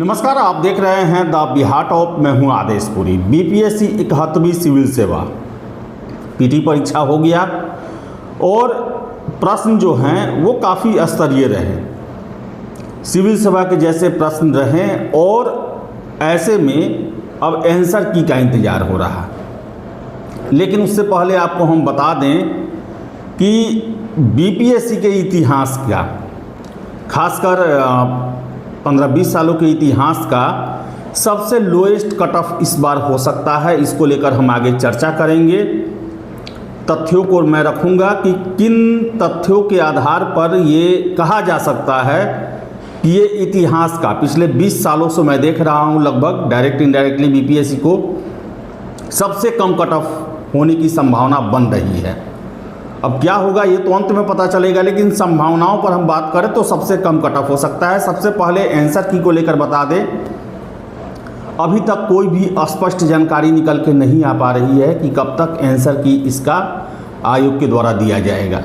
नमस्कार, आप देख रहे हैं द बिहार टॉप। मैं हूं आदेश पुरी। बीपीएससी 71वीं सिविल सेवा पीटी परीक्षा हो गया और प्रश्न जो हैं वो काफ़ी स्तरीय रहे, सिविल सेवा के जैसे प्रश्न रहे और ऐसे में अब आंसर की का इंतज़ार हो रहा। लेकिन उससे पहले आपको हम बता दें कि बीपीएससी के इतिहास का, खासकर 15-20 सालों के इतिहास का सबसे लोएस्ट कट ऑफ इस बार हो सकता है। इसको लेकर हम आगे चर्चा करेंगे। तथ्यों को मैं रखूंगा कि किन तथ्यों के आधार पर ये कहा जा सकता है कि ये इतिहास का पिछले 20 सालों से मैं देख रहा हूँ लगभग डायरेक्ट इनडायरेक्टली बीपीएससी को सबसे कम कट ऑफ होने की संभावना बन रही है। अब क्या होगा ये तो अंत में पता चलेगा, लेकिन संभावनाओं पर हम बात करें तो सबसे कम कट ऑफ हो सकता है। सबसे पहले आंसर की को लेकर बता दें, अभी तक कोई भी स्पष्ट जानकारी निकल के नहीं आ पा रही है कि कब तक आंसर की इसका आयोग के द्वारा दिया जाएगा।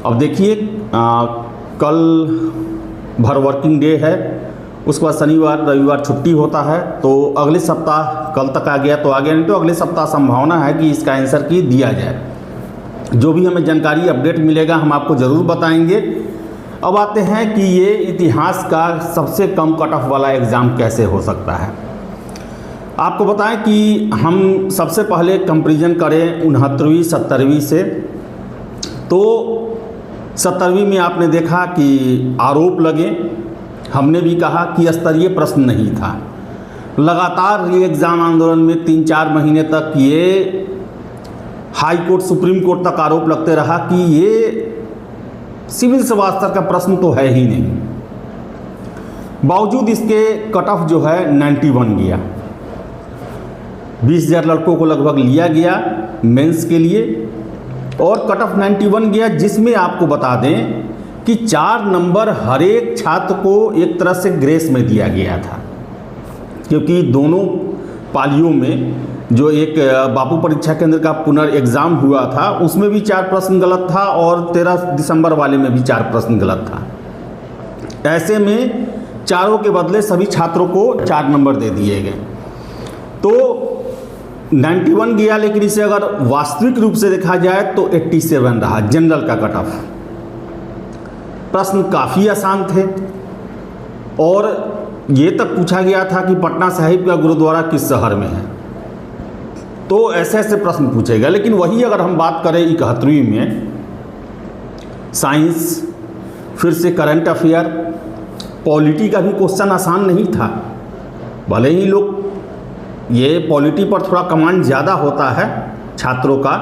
अब देखिए, कल भर वर्किंग डे है, उसके बाद शनिवार रविवार छुट्टी होता है, तो अगले सप्ताह, कल तक आ गया तो आ गया, नहीं तो अगले सप्ताह संभावना है कि इसका आंसर की दिया जाए। जो भी हमें जानकारी अपडेट मिलेगा हम आपको ज़रूर बताएंगे। अब आते हैं कि ये इतिहास का सबसे कम कट ऑफ वाला एग्ज़ाम कैसे हो सकता है। आपको बताएं कि हम सबसे पहले कंपैरिजन करें 69वीं 70वीं से। तो 70वीं में आपने देखा कि आरोप लगे, हमने भी कहा कि स्तरीय प्रश्न नहीं था। लगातार री एग्ज़ाम आंदोलन में 3-4 महीने तक ये हाई कोर्ट सुप्रीम कोर्ट तक आरोप लगते रहा कि ये सिविल सेवा स्तर का प्रश्न तो है ही नहीं। बावजूद इसके कट ऑफ जो है 91 गया। 20,000 लड़कों को लगभग लिया गया मेंस के लिए और कट ऑफ 91 गया, जिसमें आपको बता दें कि 4 नंबर हर एक छात्र को एक तरह से ग्रेस में दिया गया था, क्योंकि दोनों पालियों में जो एक बापू परीक्षा केंद्र का पुनर्एग्जाम हुआ था उसमें भी 4 प्रश्न गलत था और 13 दिसंबर वाले में भी 4 प्रश्न गलत था। ऐसे में चारों के बदले सभी छात्रों को 4 नंबर दे दिए गए। तो 91 गया, लेकिन इसे अगर वास्तविक रूप से देखा जाए तो 87 रहा जनरल का कट ऑफ। प्रश्न काफ़ी आसान थे और ये तक पूछा गया था कि पटना साहिब का गुरुद्वारा किस शहर में है, तो ऐसे ऐसे प्रश्न पूछेगा। लेकिन वही अगर हम बात करें 71वीं में साइंस, फिर से करंट अफेयर, पॉलिटी का भी क्वेश्चन आसान नहीं था। भले ही लोग ये पॉलिटी पर थोड़ा कमांड ज़्यादा होता है छात्रों का,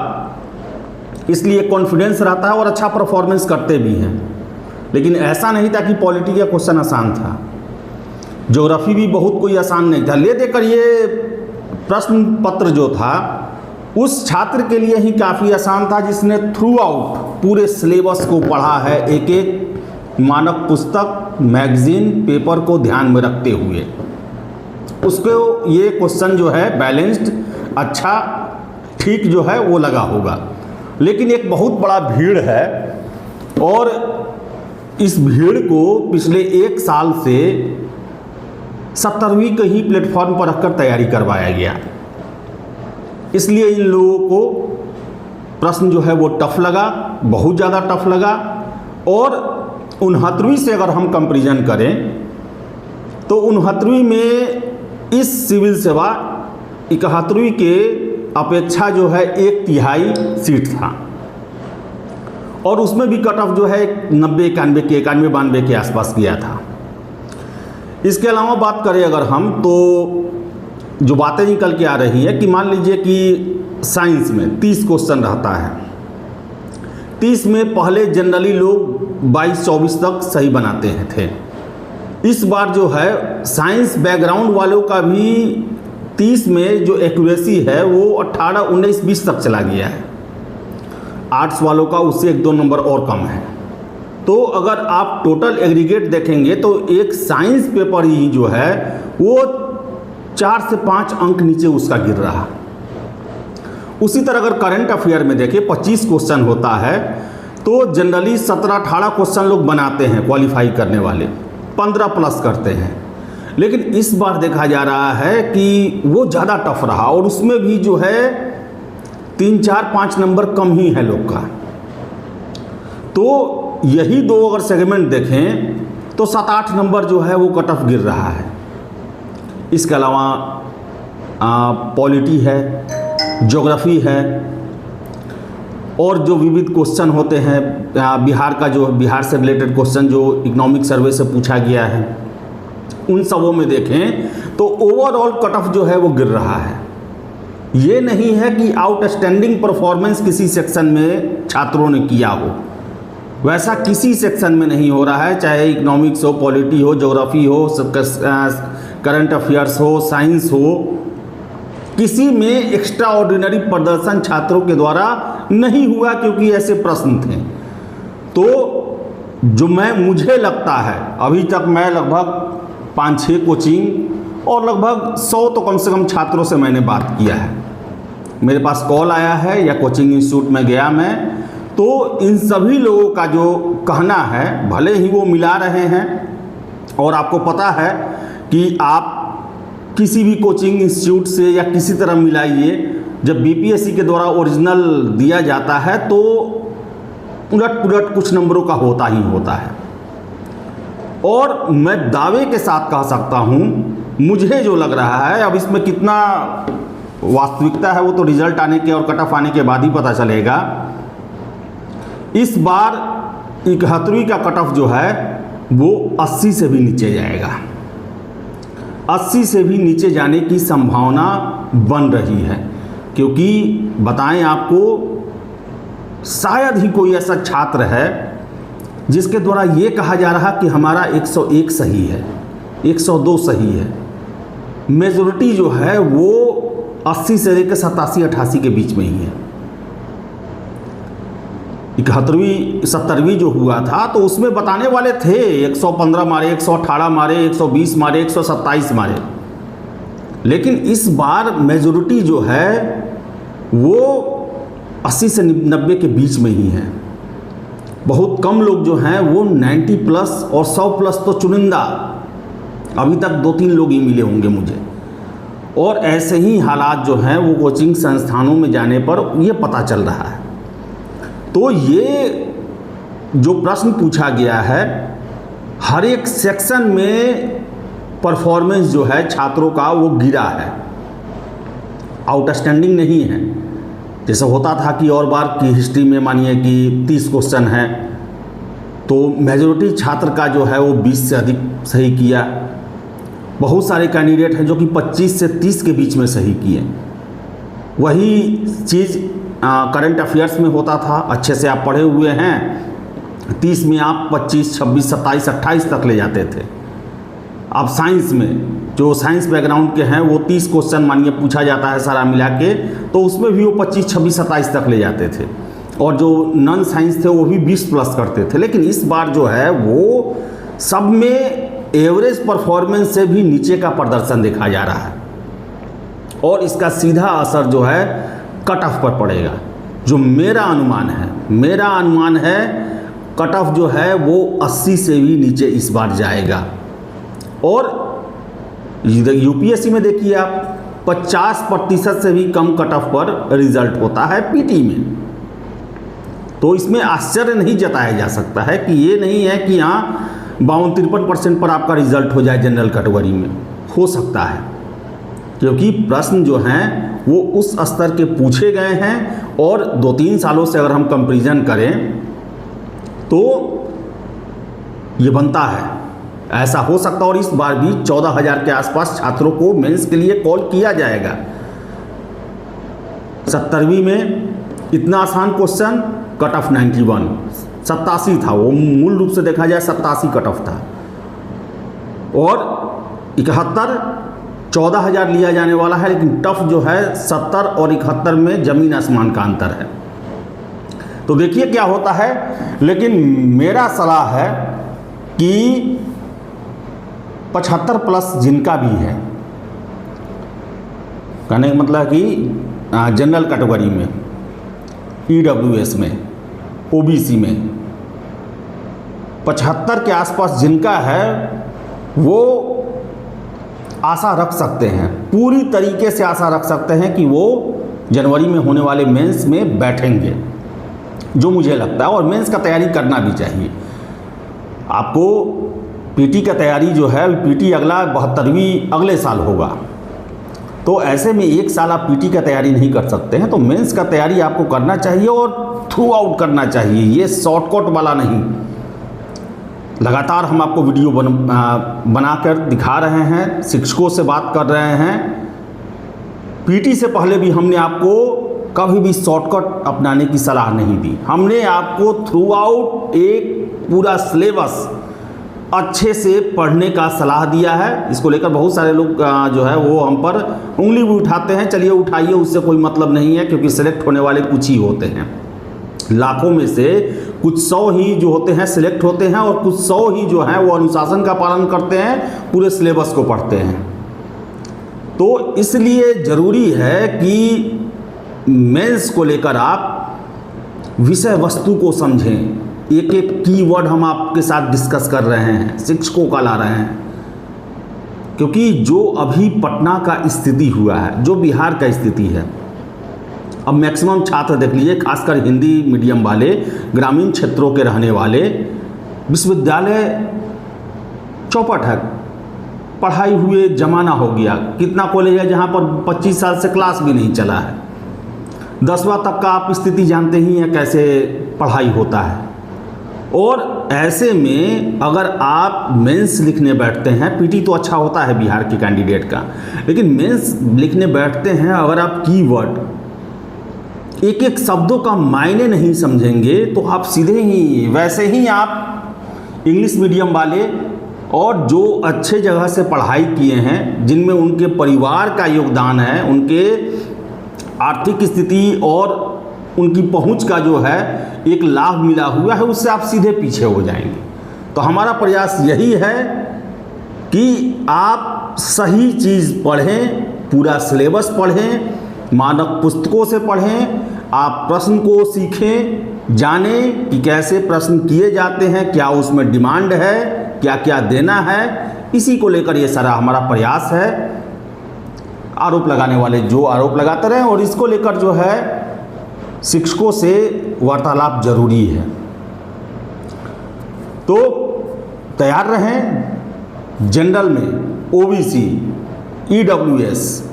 इसलिए कॉन्फिडेंस रहता है और अच्छा परफॉर्मेंस करते भी हैं, लेकिन ऐसा नहीं था कि पॉलिटी का क्वेश्चन आसान था। ज्योग्राफी भी बहुत कोई आसान नहीं था। ले देकर ये प्रश्न पत्र जो था उस छात्र के लिए ही काफ़ी आसान था जिसने थ्रू आउट पूरे सिलेबस को पढ़ा है, एक एक मानक पुस्तक, मैगजीन, पेपर को ध्यान में रखते हुए। उसको ये क्वेश्चन जो है बैलेंस्ड, अच्छा, ठीक जो है वो लगा होगा। लेकिन एक बहुत बड़ा भीड़ है और इस भीड़ को पिछले 1 साल से 70वीं के ही प्लेटफॉर्म पर रखकर तैयारी करवाया गया, इसलिए इन लोगों को प्रश्न जो है वो टफ लगा, बहुत ज़्यादा टफ लगा। और 69वीं से अगर हम कंपैरिजन करें तो 69वीं में इस सिविल सेवा 71वीं के अपेक्षा जो है 1/3 सीट था और उसमें भी कट ऑफ जो है 90, 91 के 91-92 के आसपास गया था। इसके अलावा बात करें अगर हम, तो जो बातें निकल के आ रही है कि मान लीजिए कि साइंस में 30 क्वेश्चन रहता है, 30 में पहले जनरली लोग 22-24 तक सही बनाते थे। इस बार जो है साइंस बैकग्राउंड वालों का भी 30 में जो एक्यूरेसी है वो 18, 19, 20 तक चला गया है। आर्ट्स वालों का उससे 1-2 नंबर और कम है। तो अगर आप टोटल एग्रीगेट देखेंगे तो एक साइंस पेपर ही जो है वो 4 से 5 अंक नीचे उसका गिर रहा। उसी तरह अगर करंट अफेयर में देखें 25 क्वेश्चन होता है तो जनरली 17-18 क्वेश्चन लोग बनाते हैं क्वालिफाई करने वाले, 15 प्लस करते हैं। लेकिन इस बार देखा जा रहा है कि वो ज़्यादा टफ रहा और उसमें भी जो है 3, 4, 5 नंबर कम ही है लोग का। तो यही दो अगर सेगमेंट देखें तो 7, 8 नंबर जो है वो कट ऑफ गिर रहा है। इसके अलावा पॉलिटी है, ज्योग्राफी है और जो विविध क्वेश्चन होते हैं बिहार से रिलेटेड क्वेश्चन जो इकोनॉमिक सर्वे से पूछा गया है, उन सबों में देखें तो ओवरऑल कट ऑफ जो है वो गिर रहा है। ये नहीं है कि आउटस्टैंडिंग परफॉर्मेंस किसी सेक्शन में छात्रों ने किया हो, वैसा किसी सेक्शन में नहीं हो रहा है, चाहे इकोनॉमिक्स हो, पॉलिटी हो, ज्योग्राफी हो, करंट अफेयर्स हो, साइंस हो, किसी में एक्स्ट्रा ऑर्डिनरी प्रदर्शन छात्रों के द्वारा नहीं हुआ क्योंकि ऐसे प्रश्न थे। तो जो मुझे लगता है अभी तक मैं लगभग 5-6 कोचिंग और लगभग 100 तो कम से कम छात्रों से मैंने बात किया है, मेरे पास कॉल आया है या कोचिंग इंस्टीट्यूट में गया मैं, तो इन सभी लोगों का जो कहना है, भले ही वो मिला रहे हैं और आपको पता है कि आप किसी भी कोचिंग इंस्टीट्यूट से या किसी तरह मिलाइए, जब बीपीएससी के द्वारा ओरिजिनल दिया जाता है तो उलट कुछ नंबरों का होता ही होता है। और मैं दावे के साथ कह सकता हूँ, मुझे जो लग रहा है, अब इसमें कितना वास्तविकता है वो तो रिजल्ट आने के और कट ऑफ आने के बाद ही पता चलेगा। इस बार 71वीं का कट ऑफ जो है वो 80 से भी नीचे जाएगा, 80 से भी नीचे जाने की संभावना बन रही है, क्योंकि बताएं आपको, शायद ही कोई ऐसा छात्र है जिसके द्वारा ये कहा जा रहा कि हमारा 101 सही है, 102 सही है। मेजॉरिटी जो है वो 80 से लेकर 87-88 के बीच में ही है। 71वीं 70वीं जो हुआ था तो उसमें बताने वाले थे 115 मारे, 118 मारे, 120 मारे, 127 मारे, लेकिन इस बार मेजॉरिटी जो है वो 80 से 90 के बीच में ही है। बहुत कम लोग जो हैं वो 90 प्लस और 100 प्लस तो चुनिंदा, अभी तक 2-3 लोग ही मिले होंगे मुझे। और ऐसे ही हालात जो हैं वो कोचिंग संस्थानों में जाने पर ये पता चल रहा है। तो ये जो प्रश्न पूछा गया है, हर एक सेक्शन में परफॉर्मेंस जो है छात्रों का वो गिरा है, आउटस्टैंडिंग नहीं है। जैसे होता था कि और बार की हिस्ट्री में मानिए कि 30 क्वेश्चन है तो मेजॉरिटी छात्र का जो है वो 20 से अधिक सही किया। बहुत सारे कैंडिडेट हैं जो कि 25 से 30 के बीच में सही किए। वही चीज़ करंट अफेयर्स में होता था, अच्छे से आप पढ़े हुए हैं 30 में आप 25, 26, 27, 28 तक ले जाते थे। अब साइंस में जो साइंस बैकग्राउंड के हैं वो 30 क्वेश्चन मानिए पूछा जाता है सारा मिला के, तो उसमें भी वो 25, 26, 27 तक ले जाते थे, और जो नॉन साइंस थे वो भी 20 प्लस करते थे। लेकिन इस बार जो है वो सब में एवरेज परफॉर्मेंस से भी नीचे का प्रदर्शन देखा जा रहा है, और इसका सीधा असर जो है कट ऑफ पर पड़ेगा। जो मेरा अनुमान है कट ऑफ जो है वो 80 से भी नीचे इस बार जाएगा। और यूपीएससी में देखिए आप 50% से भी कम कट ऑफ पर रिजल्ट होता है पीटी में। तो इसमें आश्चर्य नहीं जताया जा सकता है कि ये नहीं है कि हाँ 52-53% पर आपका रिजल्ट हो जाए जनरल कैटेगरी में, हो सकता है, क्योंकि प्रश्न जो हैं वो उस स्तर के पूछे गए हैं। और 2-3 सालों से अगर हम कंपैरिजन करें तो ये बनता है, ऐसा हो सकता है। और इस बार भी 14,000 के आसपास छात्रों को मेंस के लिए कॉल किया जाएगा। 70वीं में इतना आसान क्वेश्चन, कट ऑफ 91, 87 था, वो मूल रूप से देखा जाए 87 कट ऑफ था। और 71 14,000 लिया जाने वाला है, लेकिन टफ जो है 70 और 71 में ज़मीन आसमान का अंतर है। तो देखिए क्या होता है। लेकिन मेरा सलाह है कि 75 प्लस जिनका भी है, कहने का मतलब कि जनरल कैटेगरी में, ईडब्ल्यूएस में, ओबीसी में 75 के आसपास जिनका है वो आशा रख सकते हैं, पूरी तरीके से आशा रख सकते हैं कि वो जनवरी में होने वाले मेंस में बैठेंगे, जो मुझे लगता है। और मेंस का तैयारी करना भी चाहिए। आपको पीटी का तैयारी जो है, पीटी अगला 72वीं अगले साल होगा, तो ऐसे में एक साल आप पीटी का तैयारी नहीं कर सकते हैं। तो मेंस का तैयारी आपको करना चाहिए और थ्रू आउट करना चाहिए, ये शॉर्टकट वाला नहीं। लगातार हम आपको वीडियो बनाकर दिखा रहे हैं, शिक्षकों से बात कर रहे हैं। पीटी से पहले भी हमने आपको कभी भी शॉर्टकट अपनाने की सलाह नहीं दी। हमने आपको थ्रू आउट एक पूरा सिलेबस अच्छे से पढ़ने का सलाह दिया है। इसको लेकर बहुत सारे लोग जो है वो हम पर उंगली भी उठाते हैं। चलिए उठाइए, उससे कोई मतलब नहीं है, क्योंकि सिलेक्ट होने वाले कुछ ही होते हैं। लाखों में से कुछ 100 ही जो होते हैं सिलेक्ट होते हैं, और कुछ 100 ही जो हैं वो अनुशासन का पालन करते हैं, पूरे सिलेबस को पढ़ते हैं। तो इसलिए ज़रूरी है कि मेंस को लेकर आप विषय वस्तु को समझें। एक एक कीवर्ड हम आपके साथ डिस्कस कर रहे हैं, शिक्षकों का ला रहे हैं, क्योंकि जो अभी पटना का स्थिति हुआ है, जो बिहार का स्थिति है, अब मैक्सिमम छात्र देख लीजिए, खासकर हिंदी मीडियम वाले, ग्रामीण क्षेत्रों के रहने वाले, विश्वविद्यालय चौपट है, पढ़ाई हुए ज़माना हो गया। कितना कॉलेज है जहाँ पर 25 साल से क्लास भी नहीं चला है। 10वां तक का आप स्थिति जानते ही हैं कैसे पढ़ाई होता है। और ऐसे में अगर आप मेंस लिखने बैठते हैं, पीटी तो अच्छा होता है बिहार के कैंडिडेट का, लेकिन मेंस लिखने बैठते हैं, अगर आप कीवर्ड एक एक शब्दों का मायने नहीं समझेंगे, तो आप सीधे ही वैसे ही आप इंग्लिश मीडियम वाले और जो अच्छे जगह से पढ़ाई किए हैं, जिनमें उनके परिवार का योगदान है, उनके आर्थिक स्थिति और उनकी पहुंच का जो है एक लाभ मिला हुआ है, उससे आप सीधे पीछे हो जाएंगे। तो हमारा प्रयास यही है कि आप सही चीज़ पढ़ें, पूरा सिलेबस पढ़ें, मानक पुस्तकों से पढ़ें, आप प्रश्न को सीखें, जानें कि कैसे प्रश्न किए जाते हैं, क्या उसमें डिमांड है, क्या क्या देना है। इसी को लेकर ये सारा हमारा प्रयास है। आरोप लगाने वाले जो आरोप लगाते रहें, और इसको लेकर जो है शिक्षकों से वार्तालाप जरूरी है। तो तैयार रहें। जनरल में ओबीसी, ईडब्ल्यूएस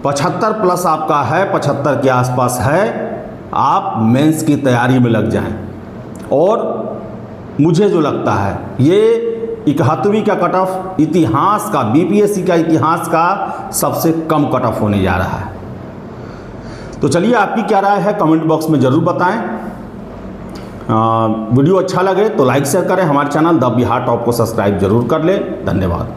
75 प्लस आपका है, 75 के आसपास है, आप मेंस की तैयारी में लग जाएं। और मुझे जो लगता है ये 71वीं का कट ऑफ इतिहास का, बीपीएससी का इतिहास का सबसे कम कट ऑफ होने जा रहा है। तो चलिए, आपकी क्या राय है कमेंट बॉक्स में ज़रूर बताएं। वीडियो अच्छा लगे तो लाइक शेयर करें। हमारे चैनल द बिहार टॉप को सब्सक्राइब जरूर कर लें। धन्यवाद।